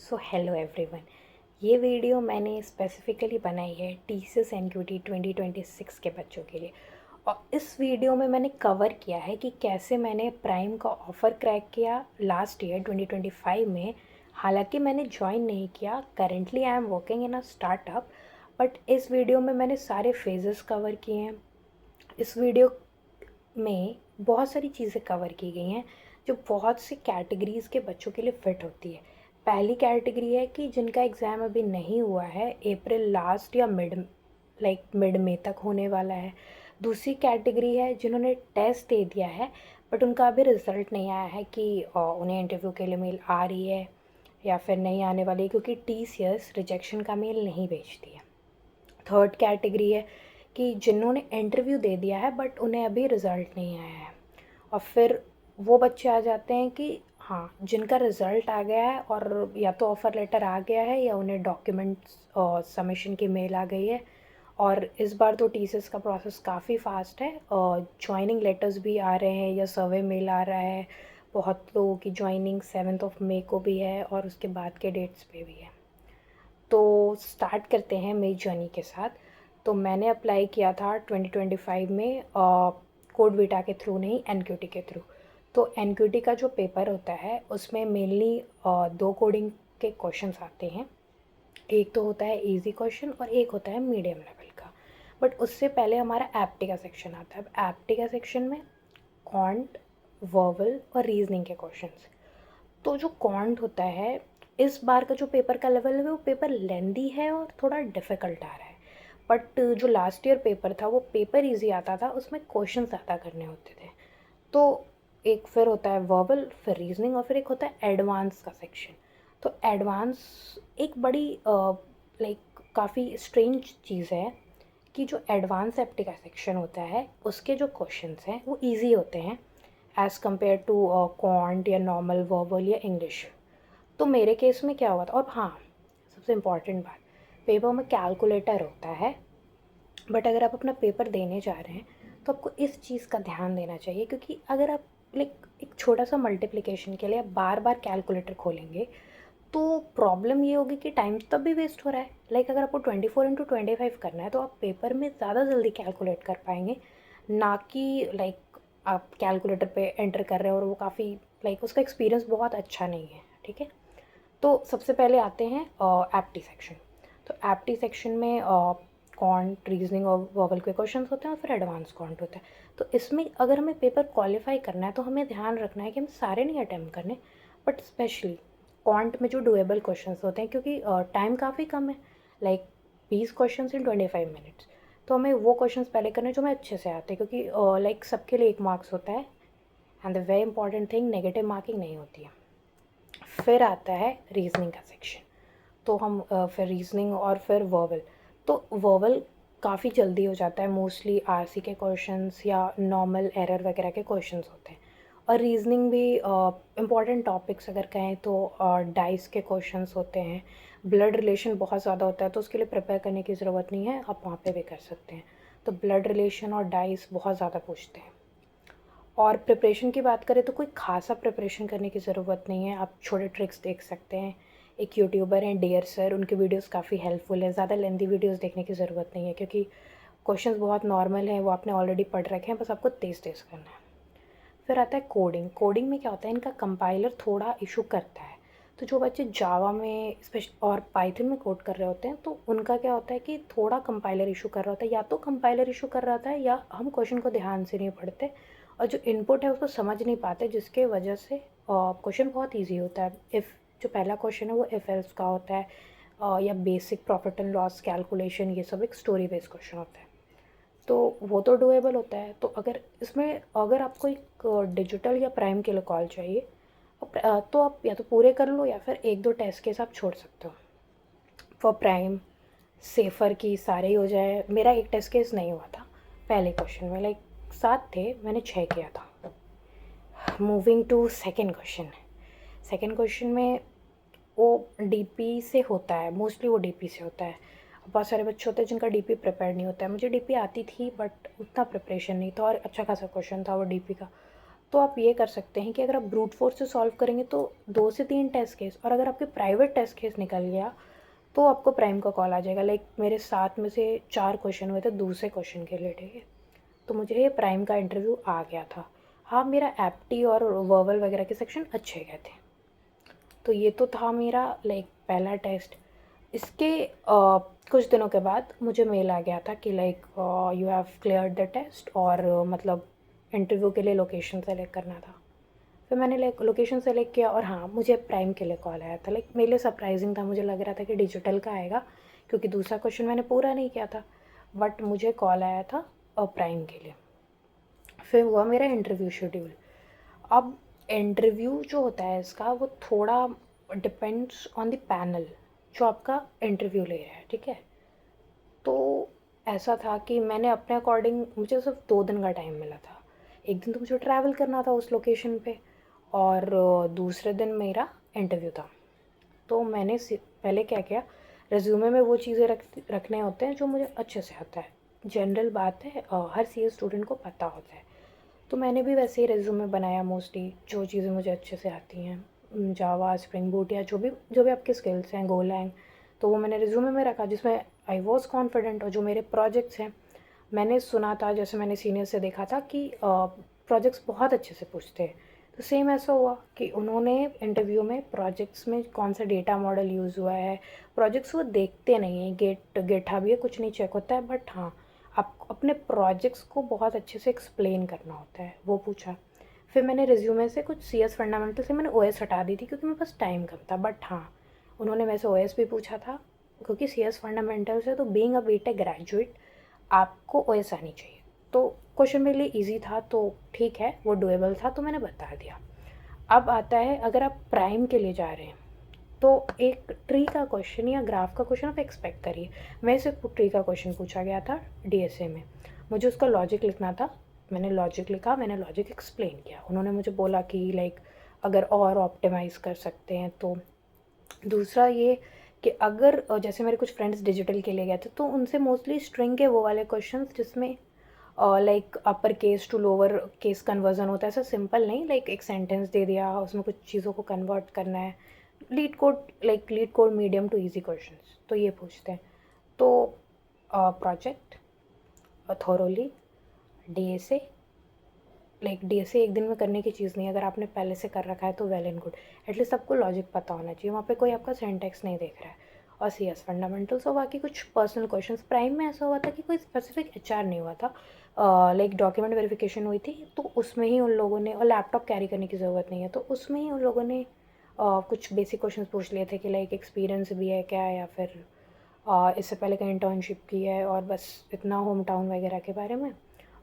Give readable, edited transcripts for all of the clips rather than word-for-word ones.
So hello everyone. ये video मैंने specifically बनाई है टीसीएस एनक्यूटी 2026 के बच्चों के लिए। और इस वीडियो में मैंने कवर किया है कि कैसे मैंने प्राइम का ऑफ़र क्रैक किया लास्ट ईयर 2025 में। हालांकि मैंने ज्वाइन नहीं किया, currently I am working in a startup, but इस वीडियो में मैंने सारे फेजेस कवर किए हैं। इस वीडियो में बहुत सारी चीज़ें कवर की गई हैं जो बहुत सी कैटेगरीज़ के बच्चों के लिए फ़िट होती है। पहली कैटेगरी है कि जिनका एग्ज़ाम अभी नहीं हुआ है, अप्रैल लास्ट या मिड मई तक होने वाला है। दूसरी कैटेगरी है जिन्होंने टेस्ट दे दिया है बट उनका अभी रिज़ल्ट नहीं आया है कि उन्हें इंटरव्यू के लिए मेल आ रही है या फिर नहीं आने वाली है, क्योंकि टीसीएस रिजेक्शन का मेल नहीं भेजती है। थर्ड कैटेगरी है कि जिन्होंने इंटरव्यू दे दिया है बट उन्हें अभी रिज़ल्ट नहीं आया है। और फिर वो बच्चे आ जाते हैं कि हाँ, जिनका रिज़ल्ट आ गया है और या तो ऑफ़र लेटर आ गया है या उन्हें डॉक्यूमेंट्स सबमिशन की मेल आ गई है। और इस बार तो टीसीएस का प्रोसेस काफ़ी फ़ास्ट है, और ज्वाइनिंग लेटर्स भी आ रहे हैं या सर्वे मेल आ रहा है। बहुत लोगों की ज्वाइनिंग 7 मई को भी है और उसके बाद के डेट्स पे भी है। तो स्टार्ट करते हैं मेरी जर्नी के साथ। तो मैंने अप्लाई किया था 2025 में कोड वीटा के थ्रू, नहीं एनक्यूटी के थ्रू। तो एनक्यूटी का जो पेपर होता है उसमें मेनली दो कोडिंग के क्वेश्चंस आते हैं। एक तो होता है इजी क्वेश्चन और एक होता है मीडियम लेवल का। बट उससे पहले हमारा एप्टी का सेक्शन आता है। अब एप्टी का सेक्शन में क्वांट, वर्बल और रीजनिंग के क्वेश्चंस। तो जो क्वांट होता है, इस बार का जो पेपर का लेवल है वो पेपर लेंदी है और थोड़ा डिफ़िकल्ट आ रहा है। बट जो लास्ट ईयर पेपर था वो पेपर इजी आता था, उसमें क्वेश्चन ज़्यादा करने होते थे। तो एक फिर होता है वर्बल, फिर रीजनिंग और फिर एक होता है एडवांस का सेक्शन। तो एडवांस एक बड़ी काफ़ी स्ट्रेंज चीज़ है कि जो एडवांस एप्टी का सेक्शन होता है उसके जो क्वेश्चंस हैं वो इजी होते हैं एज़ कम्पेयर टू क्वांट या नॉर्मल वर्बल या इंग्लिश। तो मेरे केस में क्या हुआ था, और हाँ, सबसे इम्पॉर्टेंट बात, पेपर में कैलकुलेटर होता है। बट अगर आप अपना पेपर देने जा रहे हैं तो आपको इस चीज़ का ध्यान देना चाहिए, क्योंकि अगर आप एक छोटा सा मल्टीप्लिकेशन के लिए आप बार बार कैलकुलेटर खोलेंगे तो प्रॉब्लम ये होगी कि टाइम तब भी वेस्ट हो रहा है। अगर आपको 24x25 करना है तो आप पेपर में ज़्यादा जल्दी कैलकुलेट कर पाएंगे, ना कि आप कैलकुलेटर पे एंटर कर रहे हो और वो काफ़ी उसका एक्सपीरियंस बहुत अच्छा नहीं है। ठीक है, तो सबसे पहले आते हैं एप्टी सेक्शन। तो एप्टी सेक्शन में क्वांट, रीजनिंग और वर्बल के क्वेश्चंस होते हैं और फिर एडवांस क्वांट होता है। तो इसमें अगर हमें पेपर क्वालिफाई करना है तो हमें ध्यान रखना है कि हमें सारे नहीं अटैम्प्ट करने, बट स्पेशली क्वांट में जो डुएबल क्वेश्चंस होते हैं, क्योंकि टाइम काफ़ी कम है, 20 क्वेश्चंस इन 25 मिनट्स। तो हमें वो क्वेश्चंस पहले करने जो हमें अच्छे से आते हैं, क्योंकि सबके लिए 1 मार्क्स होता है and the very important thing, negative marking नहीं होती है। फिर आता है रीजनिंग का सेक्शन। तो हम फिर रीजनिंग और फिर वर्बल। तो वर्बल काफ़ी जल्दी हो जाता है, मोस्टली आरसी के क्वेश्चंस या नॉर्मल एरर वगैरह के क्वेश्चंस होते हैं। और रीजनिंग भी इम्पॉर्टेंट टॉपिक्स अगर कहें तो डाइस के क्वेश्चंस होते हैं। ब्लड रिलेशन बहुत ज़्यादा होता है तो उसके लिए प्रिपेयर करने की ज़रूरत नहीं है, आप वहाँ पे भी कर सकते हैं। तो ब्लड रिलेशन और डाइस बहुत ज़्यादा पूछते हैं। और प्रिपरेशन की बात करें तो कोई ख़ासा प्रिपरेशन करने की ज़रूरत नहीं है, आप छोटे ट्रिक्स देख सकते हैं। एक यूट्यूबर हैं डेयर सर, उनके वीडियोस काफ़ी हेल्पफुल है। ज़्यादा लेंथी वीडियोस देखने की ज़रूरत नहीं है क्योंकि क्वेश्चंस बहुत नॉर्मल हैं, वो आपने ऑलरेडी पढ़ रखे हैं, बस आपको तेज़ तेज़ करना है। फिर आता है कोडिंग। कोडिंग में क्या होता है, इनका कंपाइलर थोड़ा इशू करता है। तो जो बच्चे जावा में स्पेशल और पाइथन में कोड कर रहे होते हैं तो उनका क्या होता है कि थोड़ा कंपाइलर इशू कर रहा होता है, या तो कंपाइलर इशू कर रहा था या हम क्वेश्चन को ध्यान से नहीं पढ़ते और जो इनपुट है उसको समझ नहीं पाते, जिसके वजह से क्वेश्चन बहुत ईजी होता है। इफ़ जो पहला क्वेश्चन है वो इफ़ एल्स का होता है, या basic profit and loss calculation, ये सब एक स्टोरी बेस्ड क्वेश्चन होता है। तो वो तो डुएबल होता है। तो अगर आपको एक डिजिटल या प्राइम के लिए कॉल चाहिए तो आप या तो पूरे कर लो या फिर 1-2 टेस्ट केस आप छोड़ सकते हो। फॉर प्राइम सेफ़र की सारे ही हो जाए, मेरा एक टेस्ट केस नहीं हुआ था पहले क्वेश्चन में, 7 थे, मैंने 6 किया था। Moving to second question. Second question में वो डीपी से होता है, मोस्टली वो डीपी से होता है। बहुत सारे बच्चे होते हैं जिनका डीपी प्रिपेयर नहीं होता है। मुझे डीपी आती थी बट उतना प्रिपरेशन नहीं था और अच्छा खासा क्वेश्चन था वो डीपी का। तो आप ये कर सकते हैं कि अगर आप ब्रूट फोर्स से सॉल्व करेंगे तो 2 से 3 टेस्ट केस, और अगर आपके प्राइवेट टेस्ट केस निकल गया तो आपको प्राइम का कॉल आ जाएगा। लाइक मेरे 7 में से 4 क्वेश्चन हुए थे दूसरे क्वेश्चन के लिए, ठीक है, तो मुझे ये प्राइम का इंटरव्यू आ गया था। हाँ, मेरा एप्टी और वर्बल वगैरह के सेक्शन अच्छे गए थे। तो ये तो था मेरा लाइक पहला टेस्ट। इसके कुछ दिनों के बाद मुझे मेल आ गया था कि like you have cleared the test, और मतलब इंटरव्यू के लिए लोकेशन सेलेक्ट करना था। फिर मैंने लाइक लोकेशन सेलेक्ट किया, और हाँ, मुझे प्राइम के लिए कॉल आया था। लाइक मेरे लिए सरप्राइजिंग था, मुझे लग रहा था कि डिजिटल का आएगा क्योंकि दूसरा क्वेश्चन मैंने पूरा नहीं किया था, बट मुझे कॉल आया था प्राइम के लिए। फिर हुआ मेरा इंटरव्यू शेड्यूल। अब इंटरव्यू जो होता है इसका, वो थोड़ा डिपेंड्स ऑन द पैनल जो आपका इंटरव्यू ले रहा है, ठीक है। तो ऐसा था कि मैंने अपने अकॉर्डिंग, मुझे सिर्फ 2 दिन का टाइम मिला था। एक दिन तो मुझे ट्रैवल करना था उस लोकेशन पे, और दूसरे दिन मेरा इंटरव्यू था। तो मैंने पहले क्या किया, रिज्यूमे में वो चीज़ें रखने होते हैं जो मुझे अच्छे से आता है। जनरल बात है, हर सीए स्टूडेंट को पता होता है। तो मैंने भी वैसे ही रिज्यूमे बनाया, मोस्टली जो चीज़ें मुझे अच्छे से आती हैं, जावा, स्प्रिंग बूट, या जो भी आपके स्किल्स हैं, गोलैंग, तो वो मैंने रिज्यूमे में रखा जिसमें आई वॉज कॉन्फिडेंट। और जो मेरे प्रोजेक्ट्स हैं, मैंने सुना था, जैसे मैंने सीनियर से देखा था कि प्रोजेक्ट्स बहुत अच्छे से पूछते हैं। तो सेम ऐसा हुआ कि उन्होंने इंटरव्यू में प्रोजेक्ट्स में कौन सा डेटा मॉडल यूज़ हुआ है, प्रोजेक्ट्स वो देखते नहीं हैं, गेटहब ये कुछ नहीं चेक होता है, बट हाँ, आपको अपने प्रोजेक्ट्स को बहुत अच्छे से एक्सप्लेन करना होता है, वो पूछा। फिर मैंने रिज्यूमे से कुछ CS फंडामेंटल से मैंने OS हटा दी थी क्योंकि मेरे पास टाइम कम था, बट हाँ, उन्होंने मेरे से OS भी पूछा था क्योंकि CS फंडामेंटल से, तो बीइंग अ बीटेक ग्रेजुएट आपको OS आनी चाहिए। तो क्वेश्चन मेरे लिए ईजी था, तो ठीक है, वो डुएबल था, तो मैंने बता दिया। अब आता है, अगर आप प्राइम के लिए जा रहे हैं तो एक ट्री का क्वेश्चन या ग्राफ का क्वेश्चन आप एक्सपेक्ट करिए। मेरे से ट्री का क्वेश्चन पूछा गया था DSA में, मुझे उसका लॉजिक लिखना था। मैंने लॉजिक लिखा, मैंने लॉजिक एक्सप्लेन किया। उन्होंने मुझे बोला कि लाइक अगर और ऑप्टिमाइज़ कर सकते हैं तो। दूसरा ये कि अगर जैसे मेरे कुछ फ्रेंड्स डिजिटल के लिए गए थे तो उनसे मोस्टली स्ट्रिंग के वो वाले क्वेश्चन जिसमें like upper case to lower case conversion होता है, ऐसा सिंपल नहीं, लाइक एक सेंटेंस दे दिया, उसमें कुछ चीज़ों को कन्वर्ट करना है, LeetCode medium to easy questions, तो ये पूछते हैं। तो project thoroughly, DSA, like DSA एक दिन में करने की चीज़ नहीं है, अगर आपने पहले से कर रखा है तो वेल एंड गुड, एटलीस्ट आपको लॉजिक पता होना चाहिए, वहाँ पे कोई आपका सिंटैक्स नहीं देख रहा है। और CS फंडामेंटल्स और बाकी कुछ पर्सनल क्वेश्चंस। प्राइम में ऐसा हुआ था कि कोई स्पेसिफिक HR नहीं हुआ था, लाइक डॉक्यूमेंट वेरिफिकेशन हुई थी, तो उसमें ही उन लोगों ने, और लैपटॉप कैरी करने की ज़रूरत नहीं है, तो उसमें ही उन लोगों ने कुछ बेसिक क्वेश्चन पूछ लिए थे कि लाइक एक्सपीरियंस भी है क्या, या फिर इससे पहले कहीं इंटर्नशिप की है, और बस इतना होम टाउन वगैरह के बारे में।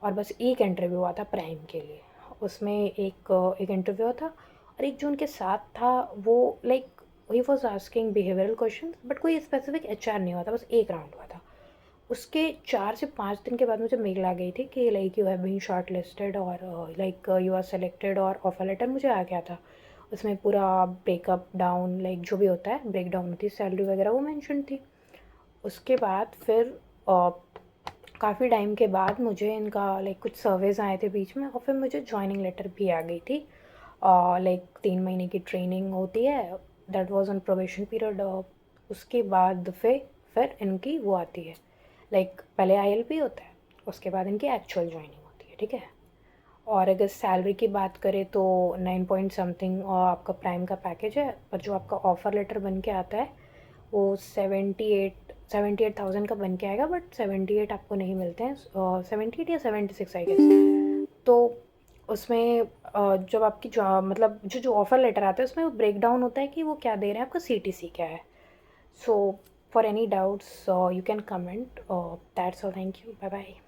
और बस एक इंटरव्यू हुआ था प्राइम के लिए, उसमें एक इंटरव्यू था, और एक जो उनके साथ था वो like he was asking behavioural question, but कोई स्पेसिफिक HR नहीं हुआ था, बस एक राउंड हुआ था। उसके 4 से 5 दिन के बाद मुझे मेल आ गई थी कि like you have been shortlisted, और लाइक यू आर सेलेक्टेड, और ऑफर लेटर मुझे आ गया था। उसमें पूरा ब्रेकअप डाउन, लाइक जो भी होता है, ब्रेक डाउन होती है, सैलरी वगैरह वो मेंशन थी। उसके बाद फिर काफ़ी टाइम के बाद मुझे इनका लाइक कुछ सर्वेज आए थे बीच में, और फिर मुझे ज्वाइनिंग लेटर भी आ गई थी। लाइक 3 महीने की ट्रेनिंग होती है, that was on probation period. उसके बाद फिर इनकी वो आती है, लाइक पहले ILP होता है, उसके बाद इनकी एक्चुअल ज्वाइनिंग होती है, ठीक है। और अगर सैलरी की बात करें तो 9 पॉइंट समथिंग आपका प्राइम का पैकेज है, पर जो आपका ऑफ़र लेटर बन के आता है वो 78,000 का बन के आएगा, बट 78 आपको नहीं मिलते हैं, 78 या 76 आई गेस। तो उसमें जब आपकी मतलब जो ऑफ़र लेटर आता है उसमें ब्रेक डाउन होता है कि वो क्या दे रहे हैं, आपका CTC क्या है। So for any doubts you can comment, that's all, thank you, bye bye.